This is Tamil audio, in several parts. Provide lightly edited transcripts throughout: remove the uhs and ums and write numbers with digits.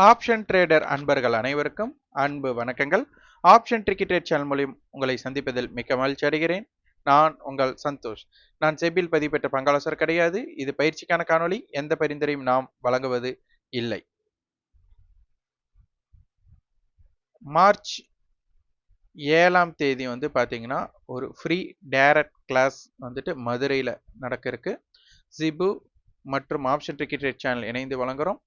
ஆப்ஷன் ட்ரேடர் அன்பர்கள் அனைவருக்கும் அன்பு வணக்கங்கள். ஆப்ஷன் டிக்கெட் சேனல் மூலம் உங்களை சந்திப்பதில் மிக்க மகிழ்ச்சி அடைகிறேன். நான் உங்கள் சந்தோஷ். நான் செபில் பதிவு பெற்ற பங்காளர் கிடையாது. இது பயிற்சிக்கான காணொளி. எந்த பரிந்துரையும் நாம் வழங்குவது இல்லை. மார்ச் 7ஆம் தேதி பாத்தீங்கன்னா ஒரு ஃப்ரீ டைரக்ட் கிளாஸ் மதுரையில் நடக்க இருக்கு. ஜிபு மற்றும் ஆப்ஷன் டிக்கெட் சேனல் இணைந்து வழங்குறோம்.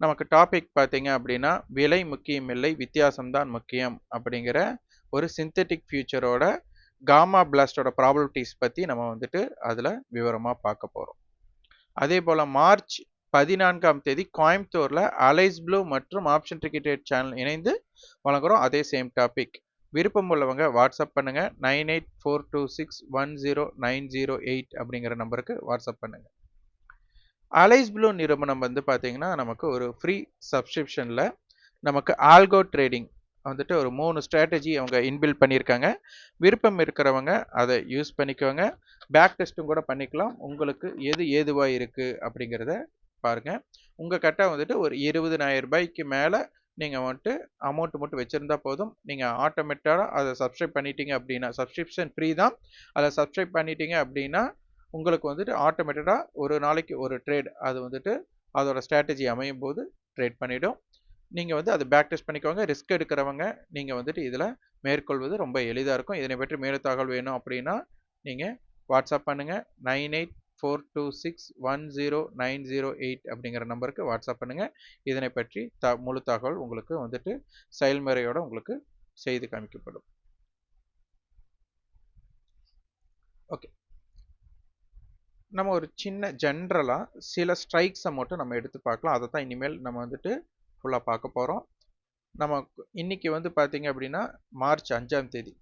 நமக்கு டாபிக் பார்த்தீங்க அப்படின்னா விலை முக்கியம் இல்லை, வித்தியாசம்தான் முக்கியம் அப்படிங்கிற ஒரு சிந்தட்டிக் ஃபியூச்சரோட காமா பிளாஸ்டோட ப்ராபபிலிட்டிஸ் பற்றி நம்ம அதில் விவரமாக பார்க்க போகிறோம். அதே போல் மார்ச் 14ஆம் தேதி கோயம்புத்தூரில் அலைஸ் ப்ளூ மற்றும் ஆப்ஷன் டிக்கெட் சேனல் இணைந்து வழங்குகிறோம். அதே சேம் டாபிக். விருப்பம் உள்ளவங்க வாட்ஸ்அப் பண்ணுங்க. 9842610908 அப்படிங்கிற நம்பருக்கு வாட்ஸ்அப் பண்ணுங்க. அலைஸ் ப்ளூ நிறுவனம் பார்த்தீங்கன்னா நமக்கு ஒரு ஃப்ரீ சப்ஸ்கிரிப்ஷனில் நமக்கு ஆல்கோ ட்ரேடிங் ஒரு 3 ஸ்ட்ராட்டஜி அவங்க இன்பில்ட் பண்ணியிருக்காங்க. விருப்பம் இருக்கிறவங்க அதை யூஸ் பண்ணிக்கோங்க. பேக் டெஸ்ட்டும் கூட பண்ணிக்கலாம். உங்களுக்கு எது ஏதுவாக இருக்குது அப்படிங்கிறத பாருங்கள். உங்கள் கிட்ட ஒரு 20,000 ரூபாய்க்கு மேலே நீங்கள் அமௌண்ட் மட்டும் வச்சுருந்தா போதும். நீங்கள் ஆட்டோமேட்டிக்காக அதை சப்ஸ்கிரைப் பண்ணிட்டீங்க அப்படின்னா, சப்ஸ்கிரிப்ஷன் ஃப்ரீ தான். அதை சப்ஸ்கிரைப் பண்ணிட்டீங்க அப்படின்னா உங்களுக்கு ஆட்டோமேட்டடாக ஒரு நாளைக்கு ஒரு ட்ரேட் அது அதோட ஸ்ட்ராட்டஜி அமையும் போது ட்ரேட் பண்ணிவிடும். நீங்கள் அது பேக் டெஸ்ட் பண்ணிக்கோங்க. ரிஸ்க் எடுக்கிறவங்க நீங்கள் இதில் மேற்கொள்வது ரொம்ப எளிதாக இருக்கும். இதனை பற்றி மேலும் தகவல் வேணும் அப்படின்னா நீங்கள் வாட்ஸ்அப் பண்ணுங்கள். 9842610908 அப்படிங்கிற நம்பருக்கு வாட்ஸ்அப் பண்ணுங்கள். இதனை பற்றி முழு தகவல் உங்களுக்கு செயல்முறையோடு உங்களுக்கு செய்து காமிக்கப்படும். ஓகே, நம்ம ஒரு சின்ன ஜென்ரலாக சில ஸ்ட்ரைக்ஸை மட்டும் நம்ம எடுத்து பார்க்கலாம். அதை தான் இனிமேல் நம்ம ஃபுல்லாக பார்க்க போகிறோம். நம்ம இன்னைக்கு பார்த்தீங்க அப்படின்னா மார்ச் 5ஆம் தேதி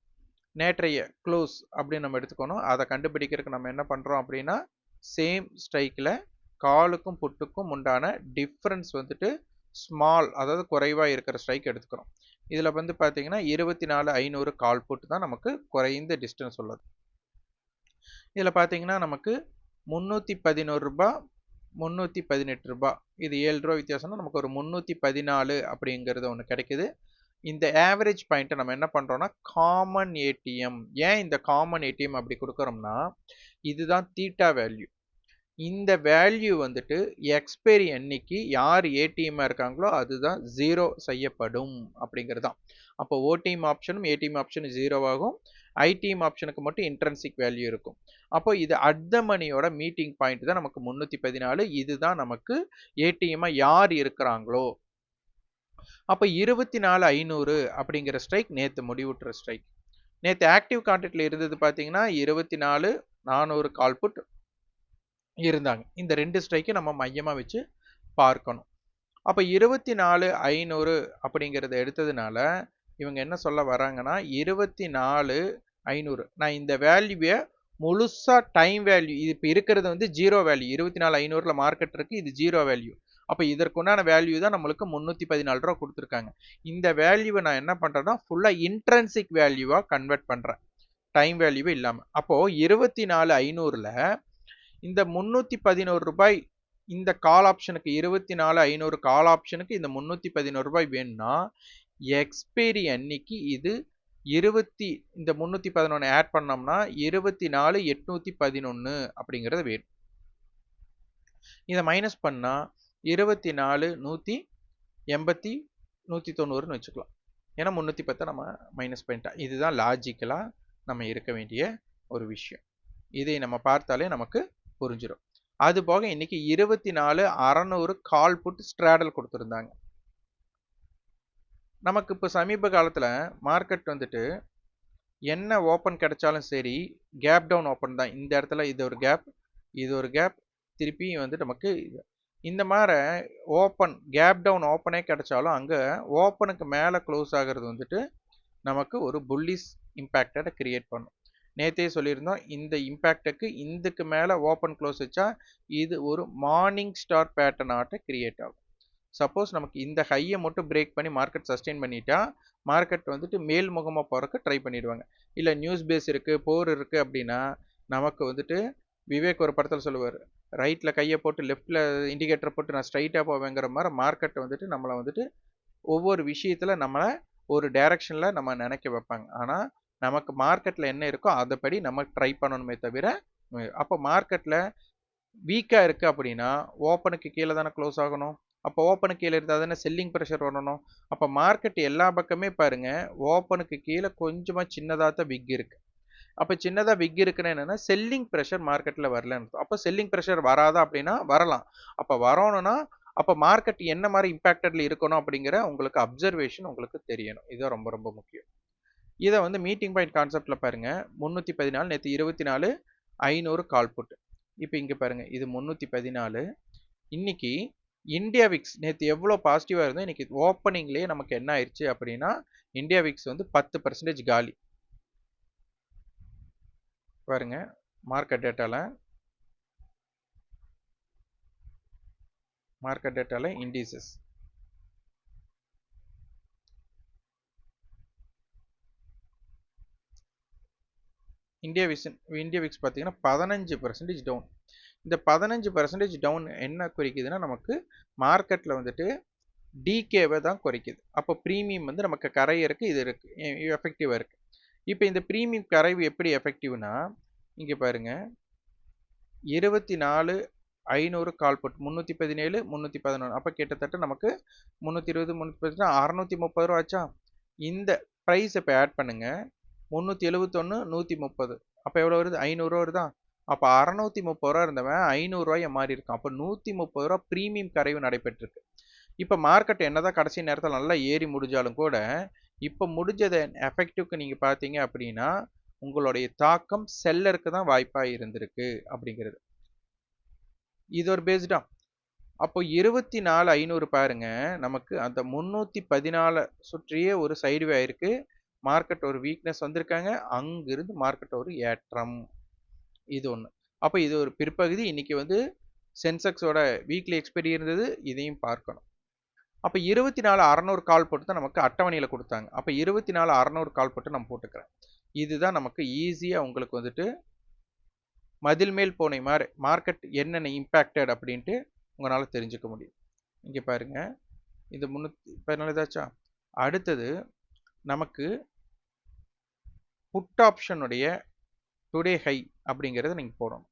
நேற்றைய க்ளோஸ் அப்படின்னு நம்ம எடுத்துக்கணும். அதை கண்டுபிடிக்கிறதுக்கு நம்ம என்ன பண்ணுறோம் அப்படின்னா சேம் ஸ்ட்ரைக்கில் காலுக்கும் புட்டுக்கும் உண்டான டிஃப்ரென்ஸ் ஸ்மால், அதாவது குறைவாக இருக்கிற ஸ்ட்ரைக் எடுத்துக்கிறோம். இதில் பார்த்தீங்கன்னா 24,500 கால் புட்டு தான் நமக்கு குறைந்த டிஸ்டன்ஸ் உள்ளது. இதில் பார்த்தீங்கன்னா நமக்கு 311 ரூபாய், 318 ரூபாய், இது 7 ரூபா வித்தியாசம்னா நமக்கு ஒரு 314 அப்படிங்கிறது ஒன்று கிடைக்குது. இந்த ஆவரேஜ் பாயிண்ட்டை நம்ம என்ன பண்ணுறோம்னா காமன் ஏடிஎம். ஏன் இந்த காமன் ஏடிஎம் அப்படி கொடுக்குறோம்னா இதுதான் தீட்டா வேல்யூ. இந்த வேல்யூ எக்ஸ்பைரி அன்னைக்கு யார் ஏடிஎம்மாக இருக்காங்களோ அதுதான் 0 செய்யப்படும் அப்படிங்கிறது தான். அப்போ ஓடிஎம் ஆப்ஷனும் ஏடிஎம் ஆப்ஷனும் 0 ஆகும். ஐடிஎம் ஆப்ஷனுக்கு மட்டும் இன்ட்ரென்சிக் வேல்யூ இருக்கும். அப்போ இது அட் த மணியோட மீட்டிங் பாயிண்ட் தான் நமக்கு 314. இதுதான் நமக்கு ஏடிஎம் யார் இருக்கிறாங்களோ. அப்போ 24,500 அப்படிங்கிற ஸ்ட்ரைக் நேற்று முடிவுற்ற ஸ்ட்ரைக். நேற்று ஆக்டிவ் கான்ட்ராக்ட்ல இருந்தது பார்த்தீங்கன்னா 24,400 கால் புட் இருந்தாங்க. இந்த 2 ஸ்ட்ரைக்கை நம்ம மையமாக வச்சு பார்க்கணும். அப்போ 24,500 அப்படிங்கிறத எடுத்ததுனால இவங்க என்ன சொல்ல வராங்கன்னா 24,500 நான் இந்த வேல்யூவை முழுசா டைம் வேல்யூ, இது இப்போ இருக்கிறது 0 வேல்யூ. 24,500ல மார்க்கெட் இருக்கு, இது 0 வேல்யூ. அப்போ இதற்குண்டான வேல்யூ தான் நம்மளுக்கு 314 ரூபா கொடுத்துருக்காங்க. இந்த வேல்யூவை நான் என்ன பண்றேன்னா ஃபுல்லா இன்ட்ரென்சிக் வேல்யூவா கன்வெர்ட் பண்றேன், டைம் வேல்யூவே இல்லாம. அப்போ 24,500ல இந்த 311 ரூபாய் இந்த கால் ஆப்ஷனுக்கு 24,500 கால் ஆப்ஷனுக்கு இந்த 311 ரூபாய் வேணும்னா எக்ஸ்பைரி அன்னைக்கு இது இந்த 311 ஆட் பண்ணோம்னா 24,811 அப்படிங்கிறது வேணும். இதை மைனஸ் பண்ணா 24,180 190ன்னு வச்சுக்கலாம். ஏன்னா 310 நம்ம மைனஸ் பண்ணிட்டா. இதுதான் லாஜிக்கலா நம்ம இருக்க வேண்டிய ஒரு விஷயம். இதை நம்ம பார்த்தாலே நமக்கு புரிஞ்சிடும். அது போக இன்னைக்கு 24,600 கால் புட் ஸ்ட்ராடல் கொடுத்துருந்தாங்க. நமக்கு இப்போ சமீப காலத்தில் மார்க்கெட் என்ன ஓப்பன் கிடைச்சாலும் சரி கேப் டவுன் ஓப்பன் தான். இந்த இடத்துல இது ஒரு கேப், இது ஒரு கேப், திருப்பி நமக்கு இந்த மாதிரி ஓப்பன் கேப் டவுன் ஓப்பனே கிடைச்சாலும் அங்கே ஓப்பனுக்கு மேலே க்ளோஸ் ஆகிறது நமக்கு ஒரு புல்லிஷ் இம்பேக்டை கிரியேட் பண்ணும். நேற்றே சொல்லியிருந்தோம் இந்த இம்பேக்டுக்கு இதுக்கு மேலே ஓப்பன் க்ளோஸ் வச்சா இது ஒரு மார்னிங் ஸ்டார் பேட்டர்ன் ஆட்டை கிரியேட் ஆகும். சப்போஸ் நமக்கு இந்த ஹையை மட்டும் பிரேக் பண்ணி மார்க்கெட் சஸ்டெயின் பண்ணிட்டா மார்க்கெட் மேல் முகமாக போகிறதுக்கு ட்ரை பண்ணிடுவாங்க. இல்லை நியூஸ் பேஸ் இருக்குது, போர் இருக்குது அப்படின்னா நமக்கு விவேக் ஒரு படத்தில் சொல்லுவார், ரைட்டில் கையை போட்டு லெஃப்டில் இண்டிகேட்டரை போட்டு நான் ஸ்ட்ரைட்டாக போவேங்கிற மாதிரி மார்க்கெட்டை வந்துட்டு நம்மளை வந்துட்டு ஒவ்வொரு விஷயத்தில் நம்மளை ஒரு டைரக்ஷனில் நம்ம நினைக்க வைப்பாங்க. ஆனால் நமக்கு மார்க்கெட்டில் என்ன இருக்கோ அதைப்படி நம்ம ட்ரை பண்ணணுமே தவிர, அப்போ மார்க்கெட்டில் வீக்காக இருக்குது அப்படின்னா ஓப்பனுக்கு கீழே தானே க்ளோஸ் ஆகணும். அப்போ ஓப்பனுக்கு கீழே இருந்தால் தானே செல்லிங் ப்ரெஷர் வரணும். அப்போ மார்க்கெட் எல்லா பக்கமே பாருங்கள், ஓப்பனுக்கு கீழே கொஞ்சமாக சின்னதாக தான் விக் இருக்குது. அப்போ சின்னதாக விக் இருக்குன்னு என்னென்னா செல்லிங் ப்ரெஷர் மார்க்கெட்டில் வரலன்னு. அப்போ செல்லிங் ப்ரெஷர் வராதா அப்படின்னா வரலாம். அப்போ வரணும்னா அப்போ மார்க்கெட் என்ன மாதிரி இம்பேக்டட்ல இருக்கணும் அப்படிங்கிற உங்களுக்கு அப்சர்வேஷன் உங்களுக்கு தெரியணும். இதுதான் ரொம்ப ரொம்ப முக்கியம். இதை வந்து மீட்டிங் பாயிண்ட் கான்செப்டில் பாருங்கள், 314 நேற்று 24 500 கால் புட். இப்போ இங்கே பாருங்கள், இது 314. இன்னைக்கு இந்தியா விக்ஸ் நேற்று எவ்வளோ பாசிட்டிவாக இருந்தோ இன்னைக்கு ஓப்பனிங்லேயே நமக்கு என்ன ஆயிடுச்சு அப்படின்னா இந்தியா விக்ஸ் வந்து 10% காலி. பாருங்க மார்க்கெட் டேட்டால இண்டிசஸ் இந்தியா விக்ஸ் பார்த்தீங்கன்னா 15% டவுன். இந்த 15% டவுன் என்ன குறிக்குதுன்னா நமக்கு மார்க்கெட்டில் வந்துட்டு டிகேவை தான் குறைக்குது. அப்போ ப்ரீமியம் வந்து நமக்கு கரையிறக்கு இது இருக்கு எஃபெக்டிவாக இருக்குது. இப்போ இந்த ப்ரீமியம் கரைவு எப்படி எஃபெக்டிவ்னா இங்கே பாருங்கள், 24 500 கால் புட் 317 311. அப்போ கிட்டத்தட்ட நமக்கு 320 318 630 ரூபா ஆச்சா. இந்த ப்ரைஸ் இப்போ ஆட் பண்ணுங்க, 371 130. அப்போ எவ்வளோ வருது? 500 ரூபா வருதா? அப்போ 630 ரூபா இருந்தவன் 500 ரூபாயை மாறி இருக்கான். அப்போ 130 ரூபா ப்ரீமியம் கரைவு நடைபெற்றிருக்கு. இப்போ மார்க்கெட் என்னதான் கடைசி நேரத்தில் நல்லா ஏறி முடிஞ்சாலும் கூட இப்போ முடிஞ்சதை எஃபெக்டிவ்க்கு நீங்கள் பார்த்தீங்க அப்படின்னா உங்களுடைய தாக்கம் செல்லருக்கு தான் வாய்ப்பாக இருந்திருக்கு அப்படிங்கிறது. இது ஒரு பேஸ்டா. அப்போ 24 500 பாருங்க, நமக்கு அந்த 314 சுற்றியே ஒரு சைடுவே ஆயிருக்கு. மார்க்கெட் ஒரு வீக்னஸ் வந்திருக்காங்க, அங்கிருந்து மார்க்கெட் ஒரு ஏற்றம். இது ஒன்று. அப்போ இது ஒரு பிற்பகுதி. இன்னைக்கு வந்து சென்செக்ஸோட வீக்லி எக்ஸ்பைரி இருந்தது, இதையும் பார்க்கணும். அப்போ 24 600 கால் போட்டு தான் நமக்கு அட்டவணையில் கொடுத்தாங்க. அப்போ 24 600 கால் போட்டு நம்ம போட்டுக்கிறேன். இதுதான் நமக்கு ஈஸியாக உங்களுக்கு வந்துட்டு மதில் மேல் போனை மாதிரி மார்க்கெட் என்னென்ன இம்பேக்டட் அப்படின்ட்டு உங்களால் தெரிஞ்சுக்க முடியும். இங்கே பாருங்க, இது 314 இதாச்சா. அடுத்தது நமக்கு புட் ஆப்ஷனுடைய டுடே ஹை அப்படிங்கிறத நீங்கள் போடணும்.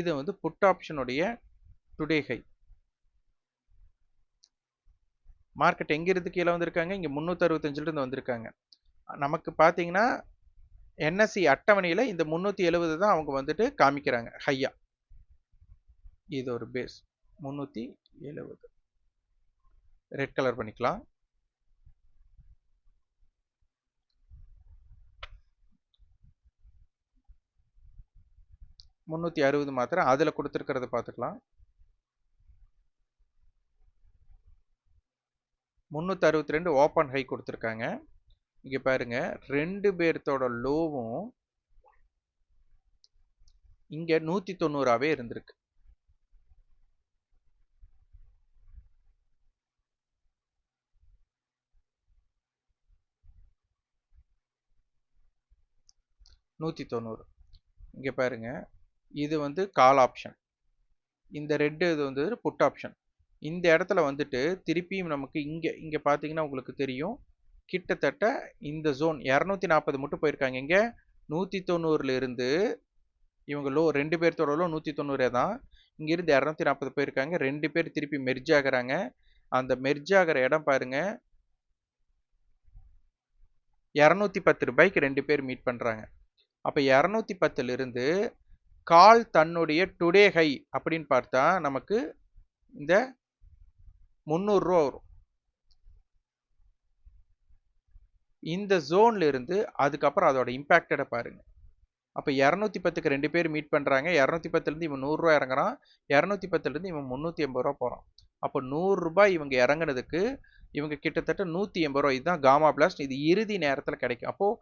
இது வந்து புட் ஆப்ஷனுடைய டுடே ஹை. மார்க்கெட் எங்கிருந்து கீழே வந்திருக்காங்க? இங்கே 365 வந்திருக்காங்க. நமக்கு பார்த்தீங்கன்னா என்எஸ்சி அட்டவணையில் இந்த 370 தான் அவங்க வந்துட்டு காமிக்கிறாங்க ஹையா. இது ஒரு பேஸ் 370 ரெட் கலர் பண்ணிக்கலாம். $360 மாத்திரம் அதில் கொடுத்துருக்கிறத பார்த்துக்கலாம். 362 ஓப்பன் ஹை கொடுத்துருக்காங்க. இங்கே பாருங்க, ரெண்டு பேர்த்தோட லோவும் இங்கே 190ஆவே இருந்திருக்கு. இங்கே பாருங்க, இது வந்து கால் ஆப்ஷன், இந்த ரெட்டு இது வந்து புட் ஆப்ஷன். இந்த இடத்துல வந்துட்டு திருப்பியும் நமக்கு இங்கே பார்த்தீங்கன்னா உங்களுக்கு தெரியும், கிட்டத்தட்ட இந்த ஜோன் 240 மட்டும் போயிருக்காங்க. இங்கே 190 இருந்து இவங்க லோ ரெண்டு பேர்த்தோட லோ 190 தான். இங்கிருந்து 240 போயிருக்காங்க. ரெண்டு பேர் திருப்பி மெர்ஜ் ஆகுறாங்க. அந்த மெர்ஜ் ஆகிற இடம் பாருங்க, 210 ரூபாய்க்கு ரெண்டு பேர் மீட் பண்றாங்க. அப்போ 210 இருந்து கால் தன்னுடைய டுடே ஹை அப்படின்னு பார்த்தா நமக்கு இந்த 300 ரூபா வரும். இந்த ஜோன்ல இருந்து அதுக்கப்புறம் அதோட இம்பாக்டடை பாருங்க. அப்போ 210க்கு ரெண்டு பேர் மீட் பண்ணுறாங்க. 210லேருந்து இவன் 100 ரூபா இறங்குறான், 210லேருந்து இவன் 380 ரூபா போகிறான். அப்போ 100 ரூபாய் இவங்க இறங்குனதுக்கு இவங்க கிட்டத்தட்ட 180 ரூபா. இதுதான் காமா பிளாஸ்ட். இது இறுதி நேரத்தில் கிடைக்கும். அப்போது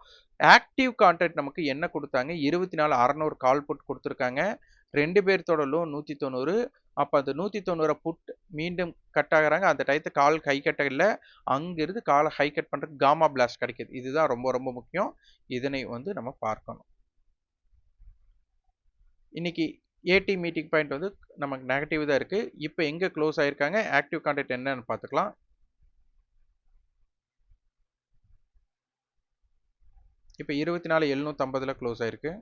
ஆக்டிவ் கான்ட்ராக்ட் நமக்கு என்ன கொடுத்தாங்க? 24 600 கால் புட் கொடுத்துருக்காங்க. ரெண்டு பேர்த்தோட லோ 190. அப்போ அந்த 190 புட் மீண்டும் கட் ஆகுறாங்க. அந்த டயத்தை கால் ஹை கட்ட இல்லை, அங்கிருந்து காலை ஹை கட் பண்ணுறதுக்கு காமா பிளாஸ்ட் கிடைக்கிது. இதுதான் ரொம்ப ரொம்ப முக்கியம். இதனை வந்து நம்ம பார்க்கணும். இன்னைக்கு ஏடி மீட்டிங் பாயிண்ட் வந்து நமக்கு நெகட்டிவ் தான் இருக்குது. இப்போ எங்கே க்ளோஸ் ஆகிருக்காங்க, ஆக்டிவ் கான்ட்ராக்ட் என்னன்னு பார்த்துக்கலாம். இப்போ 24,750 க்ளோஸ் ஆயிருக்கு.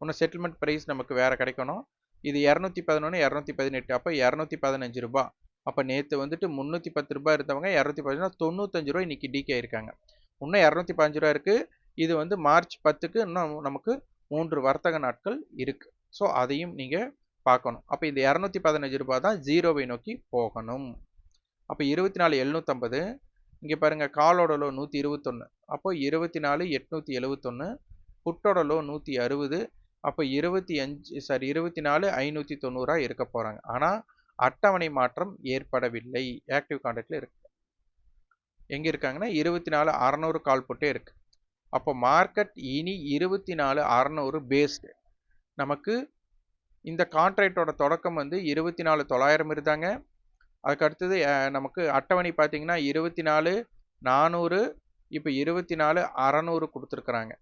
இன்னும் செட்டில்மெண்ட் ப்ரைஸ் நமக்கு வேறு கிடைக்கணும். இது 211 218, அப்போ 215 ரூபா. அப்போ நேற்று வந்துட்டு 310 ரூபாய் இருந்தவங்க 215 95 ரூபா இன்னைக்கு டிகே ஆயிருக்காங்க. இன்னும் 215 ரூபா இருக்குது. இது வந்து மார்ச் 10க்கு இன்னும் நமக்கு 3 வர்த்தக நாட்கள் இருக்குது. ஸோ அதையும் நீங்கள் பார்க்கணும். அப்போ இந்த 215 ரூபாய் தான் ஜீரோவை நோக்கி போகணும். அப்போ 24,750, இங்கே பாருங்கள் காலோட லோ 121, அப்போ 24,871, புட்டோட லோ 160, அப்போ 24,590 இருக்க போகிறாங்க. ஆனால் அட்டவணை மாற்றம் ஏற்படவில்லை. ஆக்டிவ் கான்ட்ராக்டில் இருக்கு. எங்கே இருக்காங்கன்னா 24,600 கால் போட்டே இருக்கு. அப்போ மார்க்கெட் இனி 24,600 பேஸ்டு. நமக்கு இந்த கான்ட்ராக்டோட தொடக்கம் வந்து 24,900 இருந்தாங்க. அதுக்கு அடுத்தது நமக்கு அட்டவணை பார்த்தீங்கன்னா 24,400, இப்போ 24,600 கொடுத்துருக்குறாங்க.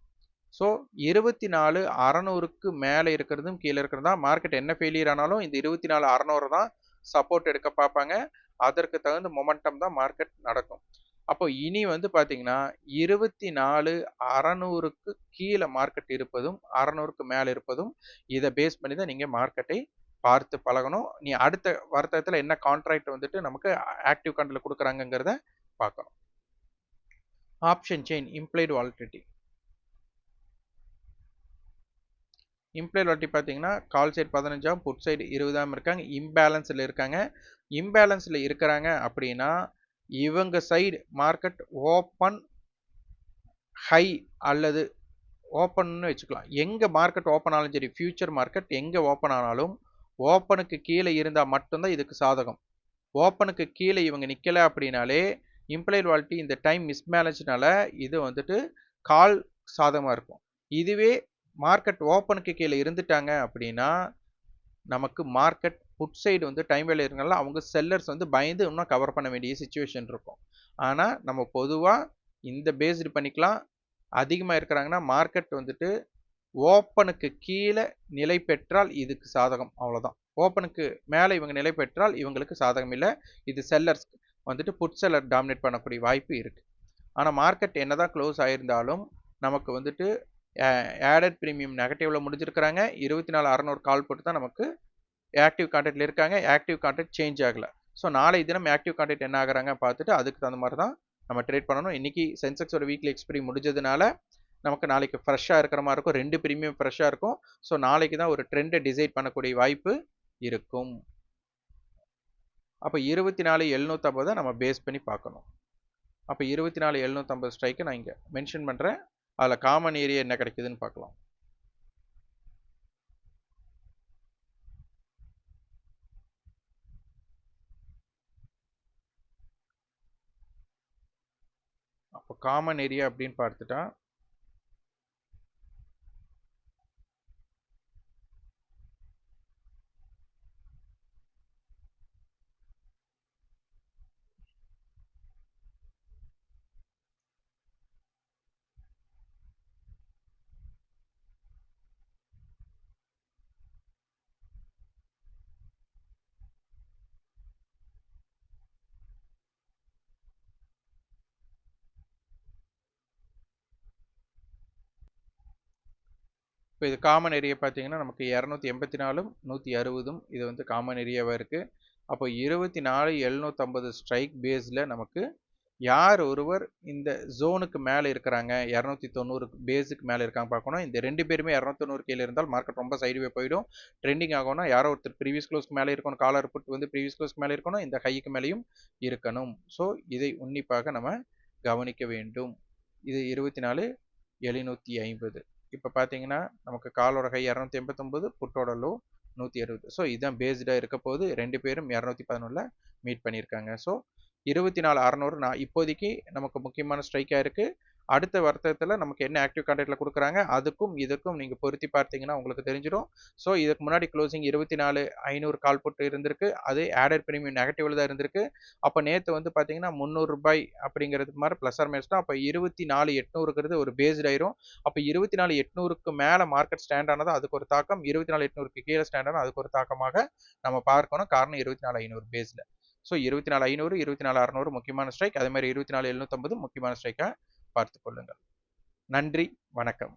ஸோ 24,600க்கு மேலே இருக்கிறதும் கீழே இருக்கிறது தான் மார்க்கெட் என்ன ஃபெயிலியர் ஆனாலும் இந்த 24,600 தான் சப்போர்ட் எடுக்க பார்ப்பாங்க. அதற்கு தகுந்த மொமெண்டம் தான் மார்க்கெட் நடக்கும். அப்போ இனி வந்து பார்த்தீங்கன்னா 24,600க்கு கீழே மார்க்கெட் இருப்பதும் 600க்கு மேலே இருப்பதும் இதை பேஸ் பண்ணி தான் நீங்கள் மார்க்கெட்டை பார்த்து பழகணும். நீ அடுத்த வர்த்தகத்தில் என்ன கான்ட்ராக்ட் வந்துட்டு நமக்கு ஆக்டிவ் கான்ட்ராக்டில் கொடுக்குறாங்கங்கிறத பார்க்கணும். Option chain implied volatility. Implied volatility பார்த்தீங்கன்னா கால் சைடு 15ஆம், புட் சைடு 20ஆம் இருக்காங்க. இம்பேலன்ஸில் இருக்காங்க. இம்பேலன்ஸில் இருக்கிறாங்க அப்படின்னா இவங்க சைடு மார்க்கெட் ஓப்பன் ஹை அல்லது ஓப்பன்னு வச்சுக்கலாம். எங்கே மார்க்கெட் ஓப்பன் ஆனாலும் சரி, ஃபியூச்சர் மார்க்கெட் எங்கே ஓப்பன் ஆனாலும் ஓப்பனுக்கு கீழே இருந்தால் மட்டும்தான் இதுக்கு சாதகம். ஓப்பனுக்கு கீழே இவங்க நிற்கலை அப்படின்னாலே இம்ப்ளைடு வாலட்டிலிட்டி இந்த டைம் மிஸ்மேனேஜ்னால இது வந்துட்டு கால் சாதகமாக இருக்கும். இதுவே மார்க்கெட் ஓப்பனுக்கு கீழே இருந்துட்டாங்க அப்படின்னா நமக்கு மார்க்கெட் புட் சைடு வந்து டைம் வேலை இருக்கனால அவங்க செல்லர்ஸ் வந்து பயந்து இன்னும் கவர் பண்ண வேண்டிய சுச்சுவேஷன் இருக்கும். ஆனால் நம்ம பொதுவாக இந்த பேஸ்டு பண்ணிக்கலாம். அதிகமாக இருக்கிறாங்கன்னா மார்க்கெட் வந்துட்டு ஓப்பனுக்கு கீழே நிலை பெற்றால் இதுக்கு சாதகம், அவ்வளோதான். ஓப்பனுக்கு மேலே இவங்க நிலை பெற்றால் இவங்களுக்கு சாதகம் இல்லை. இது செல்லர்ஸ் வந்துட்டு புட் செல்லர் டாமினேட் பண்ணக்கூடிய வாய்ப்பு இருக்குது. ஆனால் மார்க்கெட் என்னதான் க்ளோஸ் ஆகியிருந்தாலும் நமக்கு வந்துட்டு ஆடட் ப்ரீமியம் நெகட்டிவில் முடிஞ்சிருக்கிறாங்க. 24,600 கால் போட்டு தான் நமக்கு ஆக்டிவ் கான்ட்ராக்டில் இருக்காங்க. ஆக்டிவ் கான்ட்ராக்ட் சேஞ்ச் ஆகலை. ஸோ நாளை தினம் ஆக்டிவ் கான்ட்ராக்ட் என்ன ஆகுறாங்க பார்த்துட்டு அதுக்கு தகுந்த மாதிரி தான் நம்ம ட்ரேட் பண்ணணும். இன்றைக்கி சென்செக்ஸோட வீக்லி எக்ஸ்பைரி முடிஞ்சதுனால நமக்கு நாளைக்கு ஃப்ரெஷ்ஷாக இருக்கிற மாதிரி இருக்கும். 2 ப்ரீமியம் ஃப்ரெஷ்ஷாக இருக்கும். ஸோ நாளைக்கு தான் ஒரு ட்ரெண்டை டிசைட் பண்ணக்கூடிய வாய்ப்பு இருக்கும். அப்போ 24,750 நம்ம பேஸ் பண்ணி பார்க்கணும். அப்போ 24,750 ஸ்ட்ரைக்கை நான் இங்கே மென்ஷன் பண்ணுறேன். அதில் காமன் ஏரியா என்ன கிடைக்குதுன்னு பார்க்கலாம். அப்போ காமன் ஏரியா அப்படின்னு பார்த்துட்டா இப்போ இது காமன் ஏரியா பார்த்தீங்கன்னா நமக்கு 284, 160 இது வந்து காமன் ஏரியாவாக இருக்குது. அப்போ 24,750 ஸ்ட்ரைக் பேஸில் நமக்கு யார் ஒருவர் இந்த ஜோனுக்கு மேலே இருக்கிறாங்க, 290 பேஸுக்கு மேலே இருக்காங்க பார்க்கணும். இந்த 2 பேருமே 290 கீழே இருந்தால் மார்க்கெட் ரொம்ப சைடுவே போயிடும். ட்ரெண்டிங் ஆகும்னா யாரோ ஒருத்தர் ப்ரீவியஸ் க்ளோஸ்க்கு மேலே இருக்கணும், காலர் புட் வந்து ப்ரீவியஸ் க்ளோஸ்க்கு மேலே இருக்கணும், இந்த ஹைக்கு மேலேயும் இருக்கணும். ஸோ இதை உன்னிப்பாக நம்ம கவனிக்க வேண்டும். இது 24,750. இப்போ பார்த்தீங்கன்னா நமக்கு காலோட ஹை 289, புட்டோட லோ 160. ஸோ இதுதான் பேஸ்டாக இருக்க போது. 2 பேரும் 211 மீட் பண்ணியிருக்காங்க. ஸோ 24,600 நான் இப்போதைக்கு நமக்கு முக்கியமான ஸ்ட்ரைக்காக இருக்குது. அடுத்த வர்த்தகத்தில் நமக்கு என்ன ஆக்டிவ் கான்ட்ராக்ட்ல கொடுக்குறாங்க அதுக்கும் இதுக்கும் நீங்கள் பொருத்தி பார்த்தீங்கன்னா உங்களுக்கு தெரிஞ்சிடும். ஸோ இதுக்கு முன்னாடி க்ளோசிங் 24,500 கால் போட்டு இருந்திருக்கு. அது ஆடட் பிரீமியம் நெகட்டிவ்ல தான் இருந்திருக்கு. அப்போ நேற்று வந்து பார்த்தீங்கன்னா ₹300 அப்படிங்கிறது மாதிரி ப்ளஸ் ஆர் மைனஸ் தான். அப்போ 24,800ங்கிறது ஒரு பேஸ்ட் ஆயிரும். அப்போ 24,800க்கு மேலே மார்க்கெட் ஸ்டாண்ட் ஆனது அதுக்கு ஒரு தாக்கம், 24,800க்கு கீழே ஸ்டாண்ட் ஆனால் அதுக்கு ஒரு தாக்கமாக நம்ம பார்க்கணும். காரணம் 24,500 பேஸில். ஸோ 24,500, 24,600 முக்கியமான ஸ்ட்ரைக். அதே மாதிரி 24,750 முக்கியமான ஸ்ட்ரைக்காக பார்த்துக் கொள்ளுங்கள். நன்றி, வணக்கம்.